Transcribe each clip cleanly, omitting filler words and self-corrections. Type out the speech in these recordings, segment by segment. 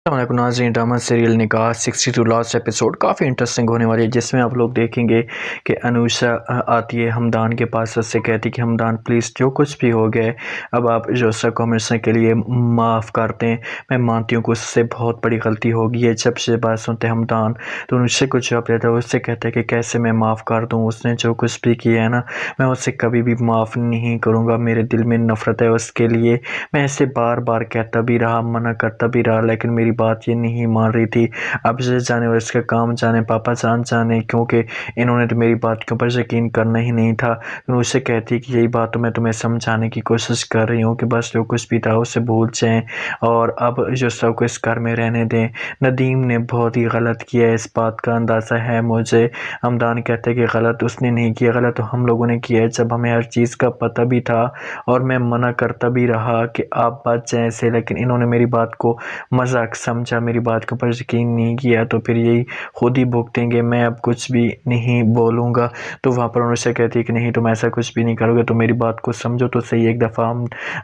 अस्सलामुअलैकुम नाज़रीन, drama serial निकाह 62 लास्ट एपिसोड काफ़ी इंटरेस्टिंग होने वाली है, जिसमें आप लोग देखेंगे कि अनुषा आती है हमदान के पास। उससे कहती है कि हमदान प्लीज़ जो कुछ भी हो गया है अब आप जोसा को हमेशा के लिए माफ़ कर दें। मैं मानती हूँ कि उससे बहुत बड़ी गलती हो गई है। जब से बात सुनते हमदान तो अनुषा को जवाब देता है, उससे कहता है कि कैसे मैं माफ़ कर दूँ, उसने जो कुछ भी किया है ना, मैं उससे कभी भी माफ़ नहीं करूँगा। मेरे दिल में नफ़रत है उसके लिए। मैं इसे बार बार कहता भी रहा, मना करता भी रहा, लेकिन मेरी बात ये नहीं मान रही थी। अब ये जाने और इसका काम जाने, पापा जान जाने, क्योंकि इन्होंने तो मेरी बात के ऊपर यकीन करना ही नहीं था। तो उससे कहती है कि यही बात तो मैं तुम्हें समझाने की कोशिश कर रही हूँ कि बस जो कुछ भी था उसे भूल जाएं और अब जो सब को इस घर में रहने दें। नदीम ने बहुत ही गलत किया है, इस बात का अंदाज़ा है मुझे। हमदान कहते हैं कि गलत उसने नहीं किया, गलत तो हम लोगों ने किया है, जब हमें हर चीज़ का पता भी था और मैं मना करता भी रहा कि आप बच जाएं ऐसे, लेकिन इन्होंने मेरी बात को मजाक समझा, मेरी बात के ऊपर यकीन नहीं किया, तो फिर यही खुद ही भुगतेंगे। मैं अब कुछ भी नहीं बोलूँगा। तो वहाँ पर उनसे कहती है कि नहीं तुम ऐसा कुछ भी नहीं करोगे, तो मेरी बात को समझो तो सही एक दफ़ा।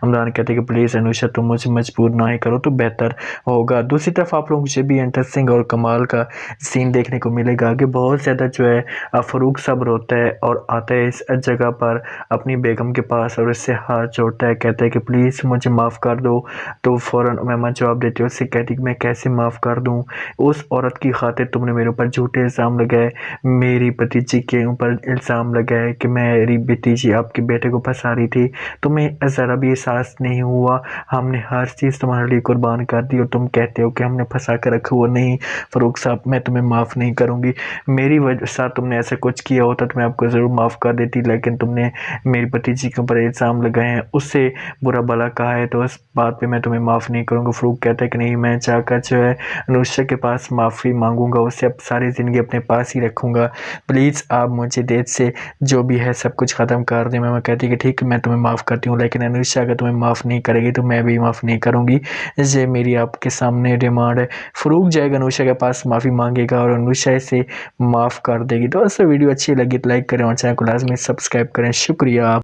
हमदान कहते हैं कि प्लीज़ अनुषा तुम मुझे मजबूर ना ही करो तो बेहतर होगा। दूसरी तरफ आप लोग मुझे भी इंटरेस्टिंग और कमाल का सीन देखने को मिलेगा कि बहुत ज़्यादा जो है फ़ारूक सब्र होता है और आता है इस जगह पर अपनी बेगम के पास और इससे हाथ जोड़ता है, कहता है कि प्लीज़ मुझे माफ़ कर दो। तो फ़ौरन उमैमा जवाब देती है, उससे कहती कि मैं कैसे माफ़ कर दूँ, उस औरत की खातिर तुमने मेरे ऊपर झूठे इल्ज़ाम लगाए, मेरी भतीजी के ऊपर इल्ज़ाम लगाए कि मेरी भतीजी आपके बेटे को फंसा रही थी। तुम्हें ज़रा भी एहसास नहीं हुआ, हमने हर चीज़ तुम्हारे लिए कुर्बान कर दी और तुम कहते हो कि हमने फंसा कर रखा हुआ। नहीं फ़ारूक साहब, मैं तुम्हें माफ़ नहीं करूँगी। मेरी वजह से तुमने ऐसा कुछ किया होता तो मैं आपको ज़रूर माफ़ कर देती, लेकिन तुमने मेरी भतीजी के ऊपर इल्ज़ाम लगाए हैं, उससे बुरा भला कहा है, तो इस बात पे मैं तुम्हें माफ़ नहीं करूँगा। फ़ारूक कहता है कि नहीं, मैं जाकर जो है अनुषा के पास माफ़ी मांगूंगा, उससे अब सारी ज़िंदगी अपने पास ही रखूँगा। प्लीज़ आप मुझे देर से जो भी है सब कुछ ख़त्म कर दें। मैं कहती कि ठीक है मैं तुम्हें माफ़ करती हूँ, लेकिन अनुषा अगर तुम्हें माफ़ नहीं करेगी तो मैं भी माफ़ नहीं करूँगी। ये मेरी आपके सामने डिमांड है। फ़ारूक जाएगा अनुषा के पास, माफ़ी मांगेगा और अनुषा इसे माफ़ कर देगी। तो दोस्तों वीडियो अच्छी लगी तो लाइक करें और चैनल को लाजमी सब्सक्राइब करें। शुक्रिया।